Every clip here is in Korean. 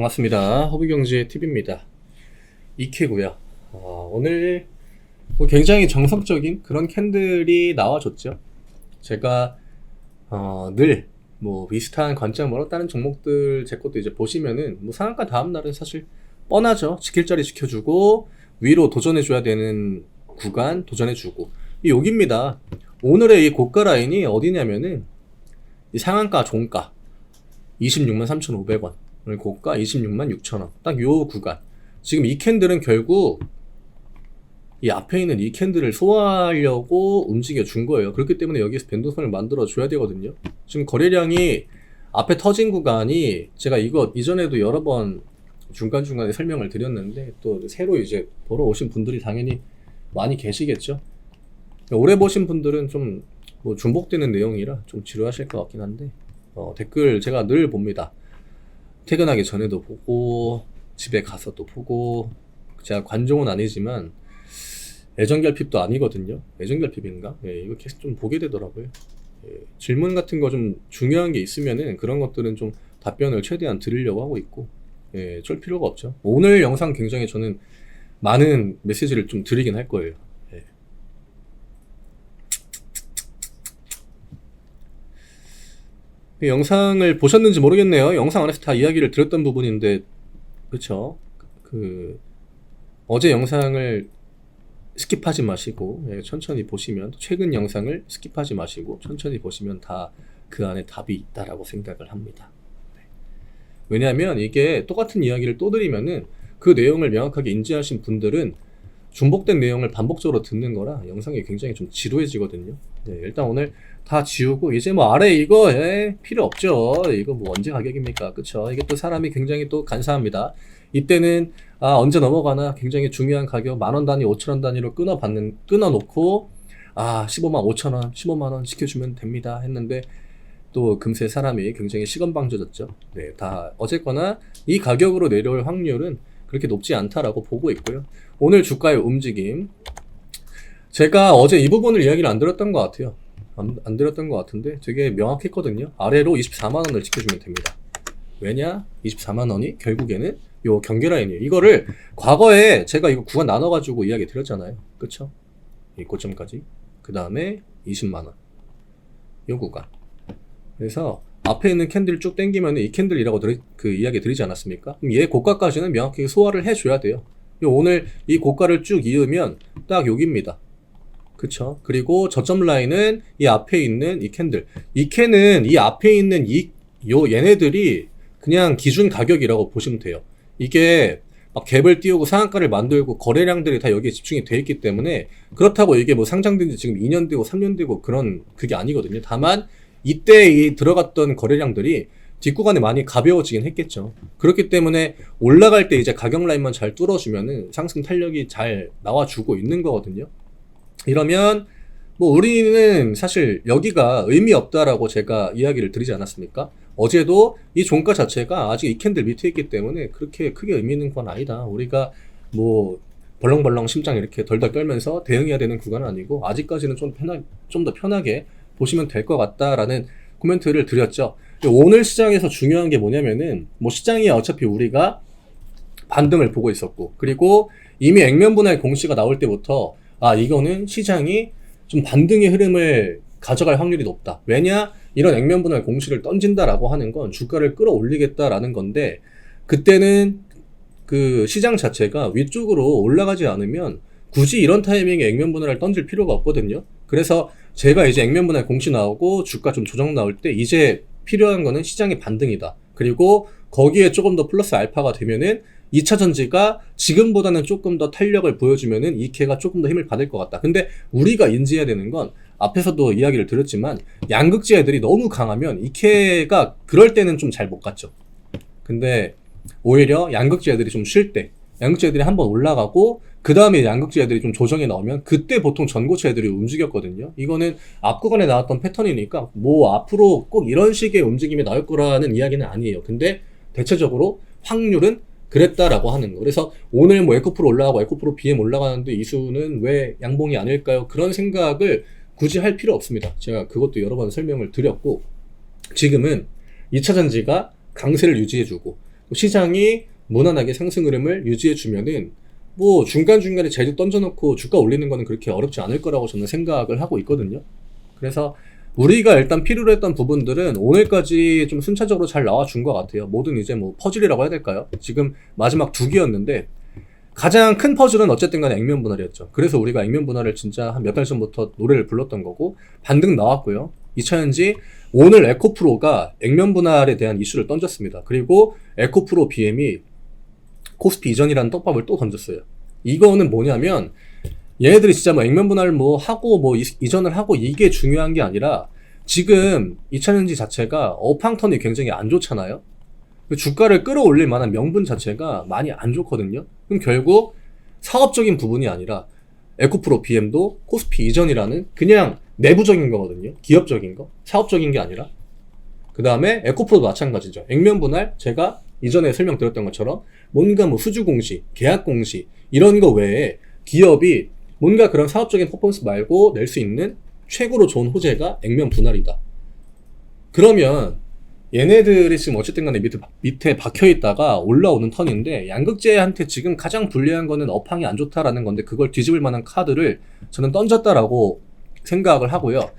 반갑습니다. 허브경제TV입니다. 이케고요. 오늘 굉장히 정석적인 그런 캔들이 나와줬죠. 제가 늘 비슷한 관점으로 다른 종목들 제 것도 이제 보시면은 상한가 다음날은 사실 뻔하죠. 지킬 자리 지켜주고 위로 도전해줘야 되는 구간 도전해주고 여기입니다. 오늘의 이 고가 라인이 어디냐면은 이 상한가 종가 263,500원 오늘 고가 266,000원 딱 요 구간. 지금 이 캔들은 결국 이 앞에 있는 이 캔들을 소화하려고 움직여 준 거예요. 그렇기 때문에 여기서 변동성을 만들어 줘야 되거든요. 지금 거래량이 앞에 터진 구간이 제가 이거 이전에도 여러 번 중간중간에 설명을 드렸는데 또 새로 이제 보러 오신 분들이 당연히 많이 계시겠죠. 오래 보신 분들은 좀 중복되는 내용이라 좀 지루하실 것 같긴 한데 댓글 제가 늘 봅니다. 퇴근하기 전에도 보고 집에 가서도 보고 제가 관종은 아니지만 애정결핍도 아니거든요. 애정결핍인가? 이거 계속 좀 보게 되더라고요. 질문 같은 거 좀 중요한 게 있으면은 그런 것들은 좀 답변을 최대한 드리려고 하고 있고 쫄 필요가 없죠. 오늘 영상 굉장히 저는 많은 메시지를 좀 드리긴 할 거예요. 영상을 보셨는지 모르겠네요. 영상 안에서 다 이야기를 드렸던 부분인데 그쵸? 어제 영상을 스킵하지 마시고 천천히 보시면 최근 영상을 스킵하지 마시고 천천히 보시면 다 그 안에 답이 있다라고 생각을 합니다. 왜냐하면 이게 똑같은 이야기를 또 드리면은 그 내용을 명확하게 인지하신 분들은 중복된 내용을 반복적으로 듣는 거라 영상이 굉장히 좀 지루해지거든요. 일단 오늘 다 지우고 이제 아래 이거 필요 없죠. 이거 언제 가격입니까? 그쵸? 이게 또 사람이 굉장히 또 간사합니다. 이때는 언제 넘어가나 굉장히 중요한 가격 10,000원 단위 5,000원 단위로 끊어놓고 15만 5천원 15만원 시켜주면 됩니다 했는데 또 금세 사람이 굉장히 시건방져졌죠. 다 어쨌거나 이 가격으로 내려올 확률은 그렇게 높지 않다라고 보고 있고요. 오늘 주가의 움직임 제가 어제 이 부분을 이야기를 안 드렸던 것 같아요. 안 드렸던 것 같은데 되게 명확했거든요. 아래로 24만원을 지켜주면 됩니다. 왜냐? 24만원이 결국에는 요 경계 라인이에요. 이거를 과거에 제가 이거 구간 나눠가지고 이야기 드렸잖아요. 그쵸? 이 고점까지. 그 다음에 20만원. 요 구간. 그래서 앞에 있는 캔들 쭉 당기면 이 캔들이라고 이야기 드리지 않았습니까? 그럼 얘 고가까지는 명확하게 소화를 해줘야 돼요. 오늘 이 고가를 쭉 이으면 딱 여기입니다. 그쵸? 그리고 저점 라인은 이 앞에 있는 이 캔들. 이 캔은 이 앞에 있는 얘네들이 그냥 기준 가격이라고 보시면 돼요. 이게 막 갭을 띄우고 상한가를 만들고 거래량들이 다 여기에 집중이 돼 있기 때문에 그렇다고 이게 상장된 지 지금 2년 되고 3년 되고 그게 아니거든요. 다만 이때 이 들어갔던 거래량들이 뒷구간에 많이 가벼워지긴 했겠죠. 그렇기 때문에 올라갈 때 이제 가격 라인만 잘 뚫어주면은 상승 탄력이 잘 나와주고 있는 거거든요. 이러면 우리는 사실 여기가 의미 없다라고 제가 이야기를 드리지 않았습니까? 어제도 이 종가 자체가 아직 이 캔들 밑에 있기 때문에 그렇게 크게 의미 있는 건 아니다. 우리가 벌렁벌렁 심장 이렇게 덜덜 떨면서 대응해야 되는 구간은 아니고 아직까지는 좀 더 편하게 보시면 될 것 같다라는 코멘트를 드렸죠. 오늘 시장에서 중요한 게 뭐냐면은 시장이 어차피 우리가 반등을 보고 있었고 그리고 이미 액면 분할 공시가 나올 때부터 이거는 시장이 좀 반등의 흐름을 가져갈 확률이 높다. 왜냐? 이런 액면 분할 공시를 던진다라고 하는 건 주가를 끌어올리겠다라는 건데 그때는 그 시장 자체가 위쪽으로 올라가지 않으면 굳이 이런 타이밍에 액면 분할을 던질 필요가 없거든요. 그래서 제가 이제 액면 분할 공시 나오고 주가 좀 조정 나올 때 이제 필요한 거는 시장의 반등이다. 그리고 거기에 조금 더 플러스 알파가 되면은 2차 전지가 지금보다는 조금 더 탄력을 보여주면은 이케가 조금 더 힘을 받을 것 같다. 근데 우리가 인지해야 되는 건 앞에서도 이야기를 드렸지만 양극재 애들이 너무 강하면 이케가 그럴 때는 좀 잘 못 갔죠. 근데 오히려 양극재 애들이 좀 쉴 때 양극재 애들이 한번 올라가고 그 다음에 양극재 애들이 좀 조정이 나오면 그때 보통 전고체 애들이 움직였거든요. 이거는 앞구간에 나왔던 패턴이니까 앞으로 꼭 이런 식의 움직임이 나올 거라는 이야기는 아니에요. 근데 대체적으로 확률은 그랬다라고 하는 거. 그래서 오늘 에코프로 올라가고 에코프로 BM 올라가는데 이수는 왜 양봉이 아닐까요? 그런 생각을 굳이 할 필요 없습니다. 제가 그것도 여러 번 설명을 드렸고 지금은 2차 전지가 강세를 유지해주고 시장이 무난하게 상승 흐름을 유지해주면은 뭐 중간중간에 재료 던져놓고 주가 올리는 거는 그렇게 어렵지 않을 거라고 저는 생각을 하고 있거든요. 그래서 우리가 일단 필요로 했던 부분들은 오늘까지 좀 순차적으로 잘 나와준 것 같아요. 모든 이제 뭐 퍼즐이라고 해야 될까요? 지금 마지막 두 개였는데 가장 큰 퍼즐은 어쨌든 간에 액면 분할이었죠. 그래서 우리가 액면 분할을 진짜 한 몇 달 전부터 노래를 불렀던 거고 반등 나왔고요. 2차전지 오늘 에코프로가 액면 분할에 대한 이슈를 던졌습니다. 그리고 에코프로 BM이 코스피 이전이라는 떡밥을 또 던졌어요. 이거는 뭐냐면 얘네들이 진짜 뭐 액면 분할 뭐 하고 뭐 이전을 하고 이게 중요한 게 아니라 지금 2차전지 자체가 업황턴이 굉장히 안 좋잖아요. 주가를 끌어올릴 만한 명분 자체가 많이 안 좋거든요. 그럼 결국 사업적인 부분이 아니라 에코프로 BM도 코스피 이전이라는 그냥 내부적인 거거든요. 기업적인 거, 사업적인 게 아니라. 그 다음에 에코프로도 마찬가지죠. 액면 분할 제가 이전에 설명드렸던 것처럼 뭔가 뭐 수주 공시, 계약 공시 이런 거 외에 기업이 뭔가 그런 사업적인 퍼포먼스 말고 낼 수 있는 최고로 좋은 호재가 액면 분할이다. 그러면 얘네들이 지금 어쨌든 간에 밑에 박혀 있다가 올라오는 턴인데 양극재한테 지금 가장 불리한 거는 업황이 안 좋다라는 건데 그걸 뒤집을 만한 카드를 저는 던졌다라고 생각을 하고요.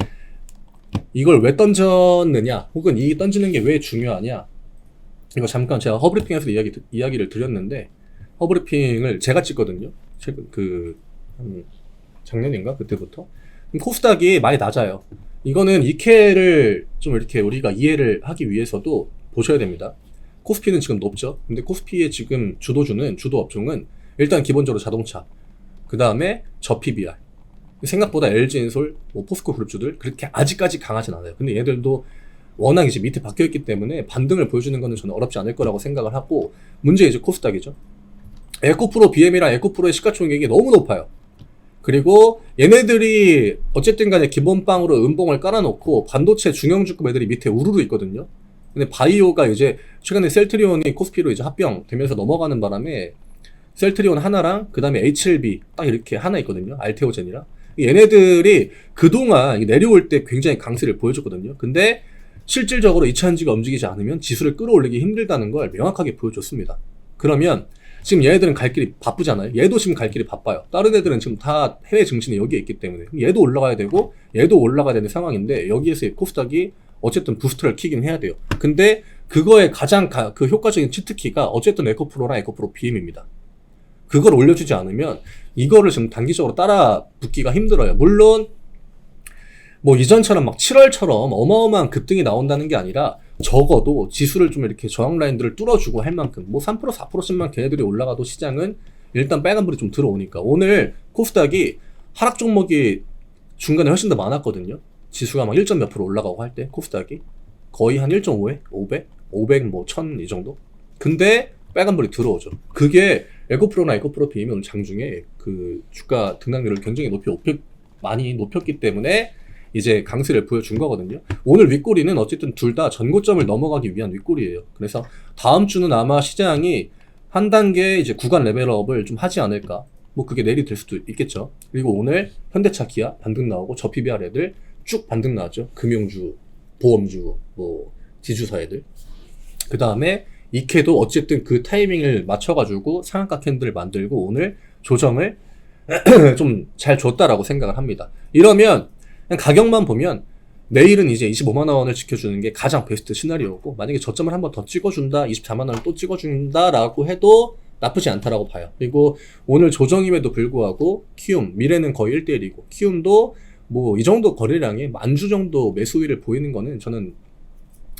이걸 왜 던졌느냐 혹은 이 던지는 게 왜 중요하냐, 이거 잠깐 제가 허브리핑에서 이야기를 드렸는데 허브리핑을 제가 찍거든요. 최근 작년인가 그때부터 코스닥이 많이 낮아요. 이거는 이케를 좀 이렇게 우리가 이해를 하기 위해서도 보셔야 됩니다. 코스피는 지금 높죠. 근데 코스피의 지금 주도 업종은 일단 기본적으로 자동차, 그 다음에 저PBR, 생각보다 LG엔솔, 뭐 포스코 그룹주들 그렇게 아직까지 강하진 않아요. 근데 얘들도 워낙 이제 밑에 박혀있기 때문에 반등을 보여주는 거는 저는 어렵지 않을 거라고 생각을 하고, 문제 이제 코스닥이죠. 에코프로 BM이랑 에코프로의 시가총액이 너무 높아요. 그리고 얘네들이 어쨌든 간에 기본빵으로 음봉을 깔아놓고 반도체 중형주급 애들이 밑에 우르르 있거든요. 근데 바이오가 이제 최근에 셀트리온이 코스피로 이제 합병되면서 넘어가는 바람에 셀트리온 하나랑 그 다음에 H7B 딱 이렇게 하나 있거든요. 알테오젠이랑. 얘네들이 그동안 내려올 때 굉장히 강세를 보여줬거든요. 근데 실질적으로 2차전지가 움직이지 않으면 지수를 끌어올리기 힘들다는 걸 명확하게 보여줬습니다. 그러면 지금 얘네들은 갈 길이 바쁘잖아요. 얘도 지금 갈 길이 바빠요. 다른 애들은 지금 다 해외 증시는 여기에 있기 때문에 얘도 올라가야 되고 얘도 올라가야 되는 상황인데 여기에서 코스닥이 어쨌든 부스트를 키긴 해야 돼요. 근데 그거의 가장 그 효과적인 치트키가 어쨌든 에코프로랑 에코프로 BM입니다. 그걸 올려주지 않으면 이거를 지금 단기적으로 따라 붙기가 힘들어요. 물론 뭐 이전처럼 막 7월처럼 어마어마한 급등이 나온다는 게 아니라 적어도 지수를 좀 이렇게 저항 라인들을 뚫어주고 할 만큼 뭐 3% 4%씩만 걔네들이 올라가도 시장은 일단 빨간불이 좀 들어오니까 오늘 코스닥이 하락 종목이 중간에 훨씬 더 많았거든요. 지수가 막 1점 몇 프로 올라가고 할 때 코스닥이 거의 한 1.5에 500 뭐 1000 이 정도. 근데 빨간불이 들어오죠. 그게 에코프로나 에코프로 BM이 오늘 장중에 그 주가 등락률을 굉장히 많이 높였기 때문에 이제 강세를 보여준 거거든요. 오늘 윗꼬리는 어쨌든 둘 다 전고점을 넘어가기 위한 윗꼬리예요. 그래서 다음 주는 아마 시장이 한 단계 이제 구간 레벨업을 좀 하지 않을까. 뭐 그게 내일이 될 수도 있겠죠. 그리고 오늘 현대차, 기아 반등 나오고 저 PBR 애들 쭉 반등 나왔죠. 금융주, 보험주, 뭐 지주사 애들. 그 다음에 이케도 어쨌든 그 타이밍을 맞춰가지고 상한가 캔들을 만들고 오늘 조정을 좀 잘 줬다라고 생각을 합니다. 이러면 그냥 가격만 보면 내일은 이제 25만원을 지켜주는 게 가장 베스트 시나리오고, 만약에 저점을 한번 더 찍어준다, 24만원을 또 찍어준다라고 해도 나쁘지 않다라고 봐요. 그리고 오늘 조정임에도 불구하고 키움, 미래는 거의 1대1이고 키움도 뭐 이 정도 거래량에 만주 정도 매수 우위를 보이는 거는 저는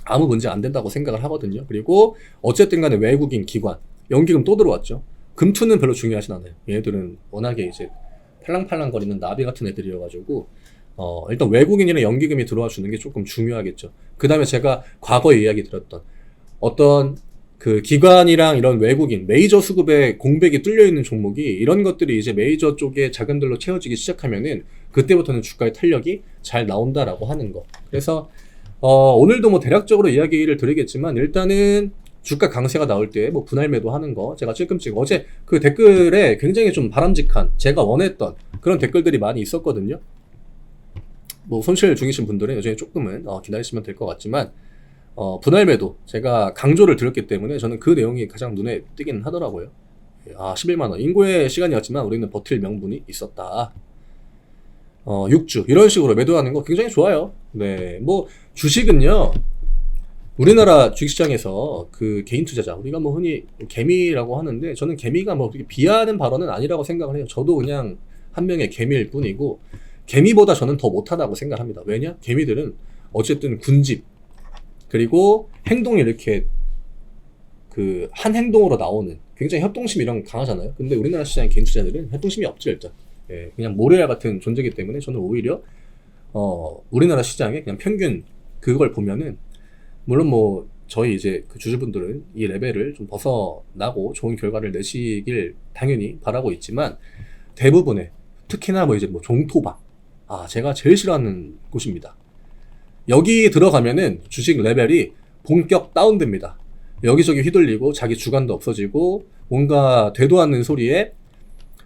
아무 문제 안 된다고 생각을 하거든요. 그리고 어쨌든 간에 외국인 기관, 연기금 또 들어왔죠. 금투는 별로 중요하진 않아요. 얘네들은 워낙에 이제 팔랑팔랑 거리는 나비 같은 애들이어가지고 일단 외국인이나 연기금이 들어와 주는 게 조금 중요하겠죠. 그 다음에 제가 과거에 이야기 드렸던 어떤 그 기관이랑 이런 외국인 메이저 수급의 공백이 뚫려 있는 종목이 이런 것들이 이제 메이저 쪽에 자금들로 채워지기 시작하면은 그때부터는 주가의 탄력이 잘 나온다라고 하는 거. 그래서 오늘도 뭐 대략적으로 이야기를 드리겠지만 일단은 주가 강세가 나올 때 뭐 분할 매도 하는 거, 제가 찔끔찔끔 어제 그 댓글에 굉장히 좀 바람직한 제가 원했던 그런 댓글들이 많이 있었거든요. 뭐 손실 중이신 분들은 여전히 조금은 기다리시면 될 것 같지만 분할 매도 제가 강조를 드렸기 때문에 저는 그 내용이 가장 눈에 띄긴 하더라고요. 11만원 인고의 시간이었지만 우리는 버틸 명분이 있었다. 6주 이런 식으로 매도하는 거 굉장히 좋아요. 네, 뭐 주식은요, 우리나라 주식시장에서 그 개인 투자자, 우리가 뭐 흔히 개미라고 하는데, 저는 개미가 뭐 그렇게 비하하는 발언은 아니라고 생각을 해요. 저도 그냥 한 명의 개미일 뿐이고, 개미보다 저는 더 못하다고 생각합니다. 왜냐? 개미들은 어쨌든 군집, 그리고 행동이 이렇게 그 한 행동으로 나오는 굉장히 협동심이 이런 거 강하잖아요. 근데 우리나라 시장의 개인 투자자들은 협동심이 없죠, 일단. 예, 그냥 모래알 같은 존재이기 때문에 저는 오히려 우리나라 시장의 그냥 평균 그걸 보면은, 물론 뭐 저희 이제 그 주주분들은 이 레벨을 좀 벗어나고 좋은 결과를 내시길 당연히 바라고 있지만, 대부분의 특히나 뭐 이제 뭐 종토방, 제가 제일 싫어하는 곳입니다. 여기 들어가면은 주식 레벨이 본격 다운됩니다. 여기저기 휘둘리고 자기 주관도 없어지고 뭔가 되도 않는 소리에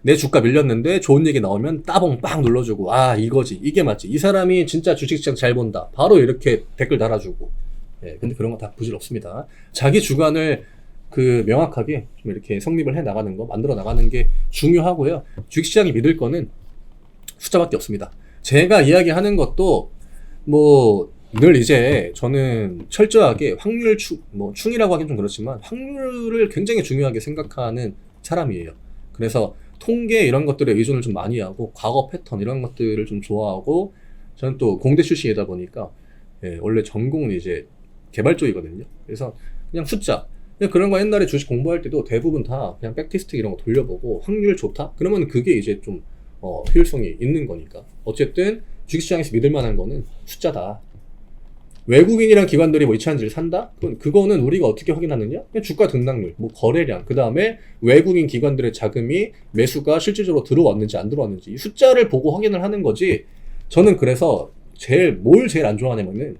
내 주가 밀렸는데 좋은 얘기 나오면 따봉 빵 눌러주고, 이거지, 이게 맞지, 이 사람이 진짜 주식시장 잘 본다, 바로 이렇게 댓글 달아주고. 근데 그런 거 다 부질없습니다. 자기 주관을 그 명확하게 좀 이렇게 성립을 해 나가는 거, 만들어 나가는 게 중요하고요. 주식시장이 믿을 거는 숫자밖에 없습니다. 제가 이야기하는 것도 뭐 늘 이제 저는 철저하게 확률 충이라고 하긴 좀 그렇지만 확률을 굉장히 중요하게 생각하는 사람이에요. 그래서 통계 이런 것들에 의존을 좀 많이 하고 과거 패턴 이런 것들을 좀 좋아하고, 저는 또 공대 출신이다 보니까 원래 전공은 이제 개발 쪽이거든요. 그래서 그냥 숫자, 그냥 그런 거 옛날에 주식 공부할 때도 대부분 다 그냥 백테스트 이런 거 돌려보고 확률 좋다? 그러면 그게 이제 좀 효율성이 있는 거니까. 어쨌든 주식시장에서 믿을 만한 거는 숫자다. 외국인이랑 기관들이 뭐 이차전지를 산다? 그거는 우리가 어떻게 확인하느냐? 그냥 주가 등락률, 뭐 거래량, 그 다음에 외국인 기관들의 자금이 매수가 실질적으로 들어왔는지 안 들어왔는지 이 숫자를 보고 확인을 하는 거지. 저는 그래서 뭘 제일 안 좋아하냐면은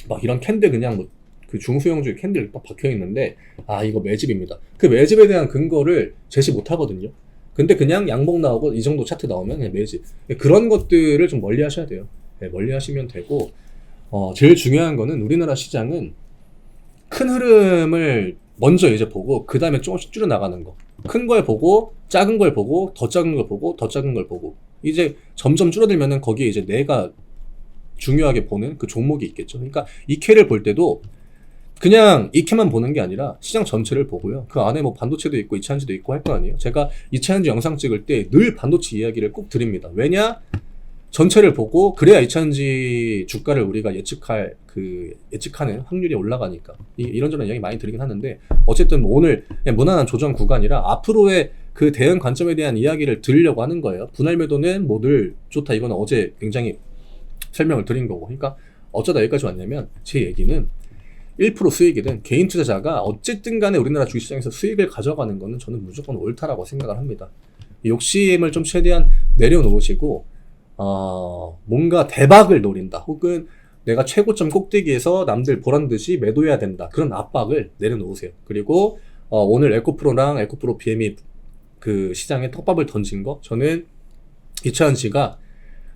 막 이런 캔들, 그냥 뭐 그 중소형주의 캔들 딱 박혀 있는데 이거 매집입니다. 그 매집에 대한 근거를 제시 못 하거든요. 근데 그냥 양봉 나오고 이 정도 차트 나오면 그냥 매집. 그런 것들을 좀 멀리 하셔야 돼요. 멀리 하시면 되고, 제일 중요한 거는 우리나라 시장은 큰 흐름을 먼저 이제 보고 그 다음에 조금씩 줄여 나가는 거. 큰 걸 보고 작은 걸 보고 더 작은 걸 보고 더 작은 걸 보고, 이제 점점 줄어들면은 거기에 이제 내가 중요하게 보는 그 종목이 있겠죠. 그러니까 이케를 볼 때도 그냥 이케만 보는 게 아니라 시장 전체를 보고요. 그 안에 뭐 반도체도 있고 이차전지도 있고 할 거 아니에요. 제가 이차전지 영상 찍을 때 늘 반도체 이야기를 꼭 드립니다. 왜냐? 전체를 보고 그래야 이차전지 주가를 우리가 예측하는 확률이 올라가니까. 이런저런 이야기 많이 드리긴 하는데, 어쨌든 뭐 오늘 그냥 무난한 조정 구간이라 앞으로의 그 대응 관점에 대한 이야기를 드리려고 하는 거예요. 분할 매도는 뭐 늘 좋다, 이거는 어제 굉장히 설명을 드린 거고. 그러니까 어쩌다 여기까지 왔냐면, 제 얘기는 1% 수익이든 개인 투자자가 어쨌든 간에 우리나라 주식시장에서 수익을 가져가는 거는 저는 무조건 옳다라고 생각을 합니다. 욕심을 좀 최대한 내려놓으시고, 뭔가 대박을 노린다, 혹은 내가 최고점 꼭대기에서 남들 보란듯이 매도해야 된다, 그런 압박을 내려놓으세요. 그리고 오늘 에코프로랑 에코프로 BM이 그 시장에 떡밥을 던진 거, 저는 이차전지가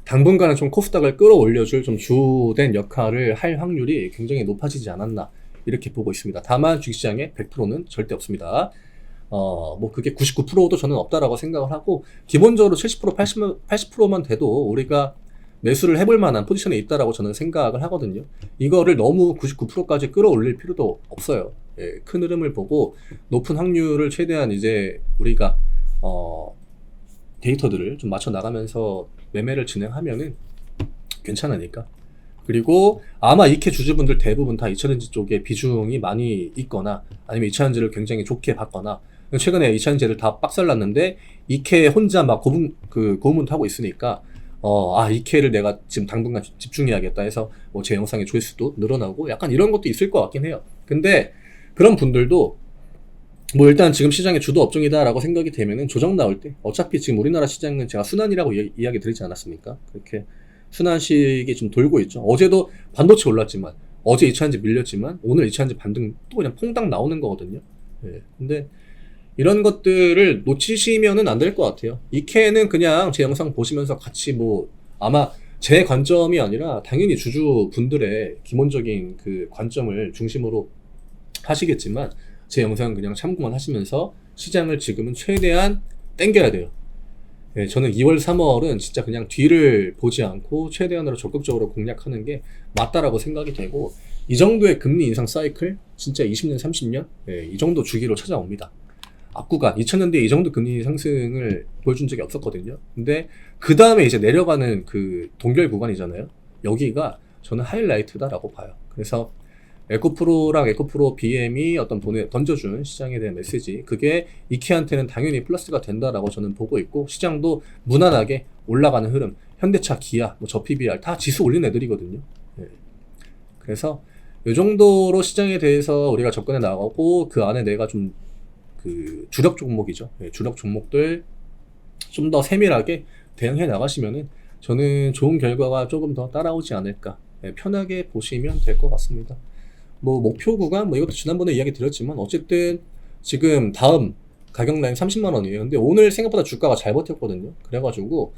당분간은 좀 코스닥을 끌어올려줄 좀 주된 역할을 할 확률이 굉장히 높아지지 않았나, 이렇게 보고 있습니다. 다만 주식시장에 100%는 절대 없습니다. 뭐 그게 99%도 저는 없다라고 생각을 하고, 기본적으로 70% 80%만 돼도 우리가 매수를 해볼 만한 포지션에 있다라고 저는 생각을 하거든요. 이거를 너무 99%까지 끌어올릴 필요도 없어요. 큰 흐름을 보고 높은 확률을 최대한 이제 우리가 데이터들을 좀 맞춰 나가면서 매매를 진행하면은 괜찮으니까. 그리고 아마 이케 주주분들 대부분 다 이차전지 쪽에 비중이 많이 있거나, 아니면 이차전지를 굉장히 좋게 봤거나, 최근에 이차전지를 다 빡살났는데 이케 혼자 막 고문하고 있으니까 이케를 내가 지금 당분간 집중해야겠다 해서 뭐 제 영상의 조회수도 늘어나고 약간 이런 것도 있을 것 같긴 해요. 근데 그런 분들도 뭐 일단 지금 시장의 주도 업종이다 라고 생각이 되면은 조정 나올 때, 어차피 지금 우리나라 시장은 제가 순환이라고 이야기 드리지 않았습니까? 그렇게 순환식이 좀 돌고 있죠. 어제도 반도체 올랐지만, 어제 이차전지 밀렸지만 오늘 이차전지 반등 또 그냥 퐁당 나오는 거거든요. 근데 이런 것들을 놓치시면은 안 될 것 같아요. 이케는 그냥 제 영상 보시면서 같이 뭐 아마 제 관점이 아니라 당연히 주주분들의 기본적인 그 관점을 중심으로 하시겠지만 제 영상은 그냥 참고만 하시면서 시장을 지금은 최대한 땡겨야 돼요. 네, 저는 2월, 3월은 진짜 그냥 뒤를 보지 않고 최대한으로 적극적으로 공략하는 게 맞다라고 생각이 되고, 이 정도의 금리 인상 사이클 진짜 20년, 30년 네, 이 정도 주기로 찾아옵니다. 앞구간 2000년대 이 정도 금리 상승을 보여준 적이 없었거든요. 근데 그 다음에 이제 내려가는 그 동결 구간이잖아요. 여기가 저는 하이라이트다라고 봐요. 그래서 에코프로랑 에코프로 BM이 어떤 던져준 시장에 대한 메시지, 그게 이케한테는 당연히 플러스가 된다라고 저는 보고 있고, 시장도 무난하게 올라가는 흐름, 현대차, 기아, 뭐 저 PBR 다 지수 올린 애들이거든요. 네. 그래서 이 정도로 시장에 대해서 우리가 접근해 나가고, 그 안에 내가 좀 그 주력 종목이죠. 네, 주력 종목들 좀 더 세밀하게 대응해 나가시면은 저는 좋은 결과가 조금 더 따라오지 않을까. 네, 편하게 보시면 될 것 같습니다. 뭐 목표 구간 뭐 이것도 지난번에 이야기 드렸지만 어쨌든 지금 다음 가격 라인 30만 원이에요. 근데 오늘 생각보다 주가가 잘 버텼거든요. 그래가지고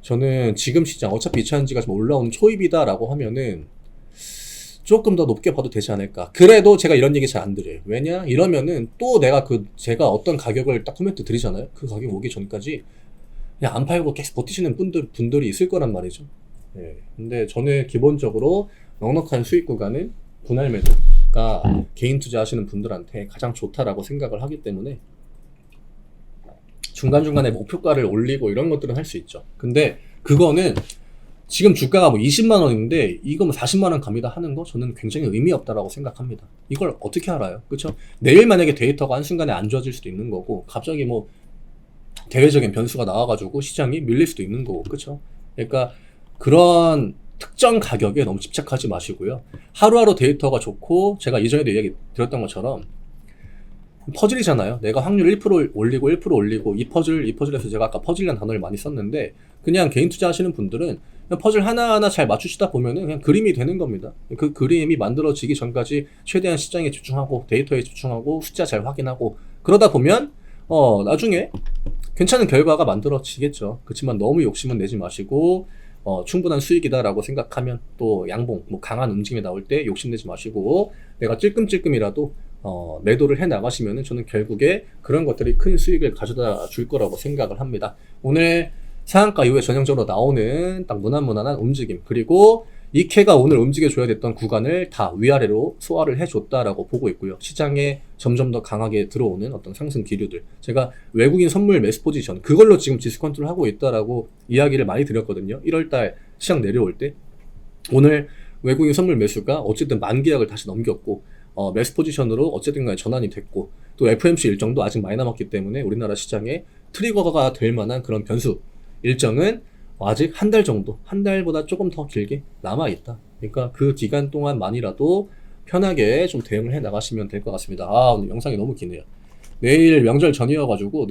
저는 지금 시장 어차피 2차전지가 좀 올라오는 초입이다라고 하면은 조금 더 높게 봐도 되지 않을까. 그래도 제가 이런 얘기 잘 안 드려요. 왜냐? 이러면은 또 내가 제가 어떤 가격을 딱 코멘트 드리잖아요. 그 가격 오기 전까지 그냥 안 팔고 계속 버티시는 분들이 있을 거란 말이죠. 예. 근데 저는 기본적으로 넉넉한 수익 구간은 분할 매도가 개인 투자하시는 분들한테 가장 좋다라고 생각을 하기 때문에 중간중간에 목표가를 올리고 이런 것들은 할 수 있죠. 근데 그거는 지금 주가가 뭐 20만 원인데 이거 뭐 40만 원 갑니다 하는 거 저는 굉장히 의미 없다라고 생각합니다. 이걸 어떻게 알아요? 그렇죠? 내일 만약에 데이터가 한순간에 안 좋아질 수도 있는 거고, 갑자기 뭐 대외적인 변수가 나와가지고 시장이 밀릴 수도 있는 거고, 그렇죠? 그러니까 그런 특정 가격에 너무 집착하지 마시고요. 하루하루 데이터가 좋고, 제가 이전에도 이야기 드렸던 것처럼 퍼즐이잖아요. 내가 확률 1% 올리고 1% 올리고 이 퍼즐에서 제가 아까 퍼즐이라는 단어를 많이 썼는데, 그냥 개인 투자하시는 분들은 그냥 퍼즐 하나하나 잘 맞추시다 보면은 그냥 그림이 되는 겁니다. 그 그림이 만들어지기 전까지 최대한 시장에 집중하고 데이터에 집중하고 숫자 잘 확인하고 그러다 보면 나중에 괜찮은 결과가 만들어지겠죠. 그렇지만 너무 욕심은 내지 마시고 충분한 수익이다라고 생각하면 또 양봉, 뭐 강한 움직임이 나올 때 욕심내지 마시고 내가 찔끔찔끔이라도 매도를 해 나가시면은 저는 결국에 그런 것들이 큰 수익을 가져다 줄 거라고 생각을 합니다. 오늘 상한가 이후에 전형적으로 나오는 딱 무난무난한 움직임, 그리고 이케가 오늘 움직여줘야 됐던 구간을 다 위아래로 소화를 해줬다라고 보고 있고요. 시장에 점점 더 강하게 들어오는 어떤 상승 기류들, 제가 외국인 선물 매수 포지션 그걸로 지금 지수 컨트롤하고 있다라고 이야기를 많이 드렸거든요. 1월달 시장 내려올 때 오늘 외국인 선물 매수가 어쨌든 만계약을 다시 넘겼고 매수 포지션으로 어쨌든 간에 전환이 됐고, 또 FMC 일정도 아직 많이 남았기 때문에 우리나라 시장에 트리거가 될 만한 그런 변수 일정은 아직 한 달 정도, 한 달보다 조금 더 길게 남아있다. 그러니까 그 기간 동안만이라도 편하게 좀 대응을 해 나가시면 될 것 같습니다. 오늘 영상이 너무 기네요. 내일 명절 전이어가지고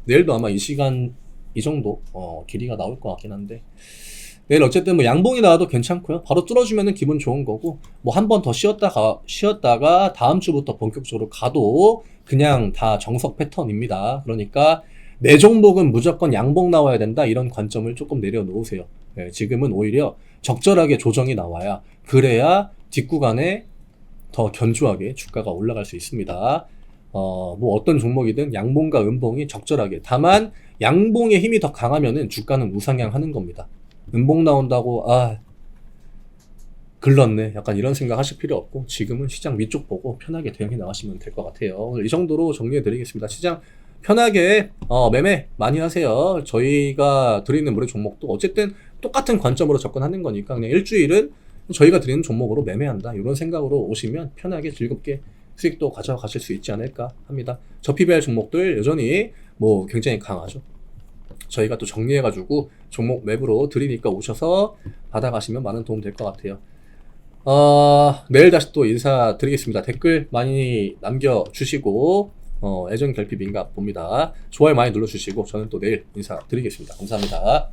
내일도 아마 이 시간 이 정도 길이가 나올 것 같긴 한데, 내일 어쨌든 뭐 양봉이 나와도 괜찮고요. 바로 뚫어주면은 기분 좋은 거고, 뭐 한 번 더 쉬었다가 다음 주부터 본격적으로 가도 그냥 다 정석 패턴입니다. 그러니까 내 종목은 무조건 양봉 나와야 된다, 이런 관점을 조금 내려놓으세요. 네, 지금은 오히려 적절하게 조정이 나와야, 그래야 뒷구간에 더 견조하게 주가가 올라갈 수 있습니다. 뭐 어떤 종목이든 양봉과 음봉이 적절하게, 다만 양봉의 힘이 더 강하면은 주가는 우상향 하는 겁니다. 음봉 나온다고 글렀네, 약간 이런 생각 하실 필요 없고, 지금은 시장 위쪽 보고 편하게 대응해 나가시면 될 것 같아요. 오늘 이 정도로 정리해 드리겠습니다. 시장 편하게 매매 많이 하세요. 저희가 드리는 무료 종목도 어쨌든 똑같은 관점으로 접근하는 거니까 그냥 일주일은 저희가 드리는 종목으로 매매한다, 이런 생각으로 오시면 편하게 즐겁게 수익도 가져가실 수 있지 않을까 합니다. 저 PBR 종목들 여전히 뭐 굉장히 강하죠. 저희가 또 정리해가지고 종목 맵으로 드리니까 오셔서 받아가시면 많은 도움 될 것 같아요. 내일 다시 또 인사드리겠습니다. 댓글 많이 남겨주시고 애정 결핍인가 봅니다. 좋아요 많이 눌러주시고 저는 또 내일 인사드리겠습니다. 감사합니다.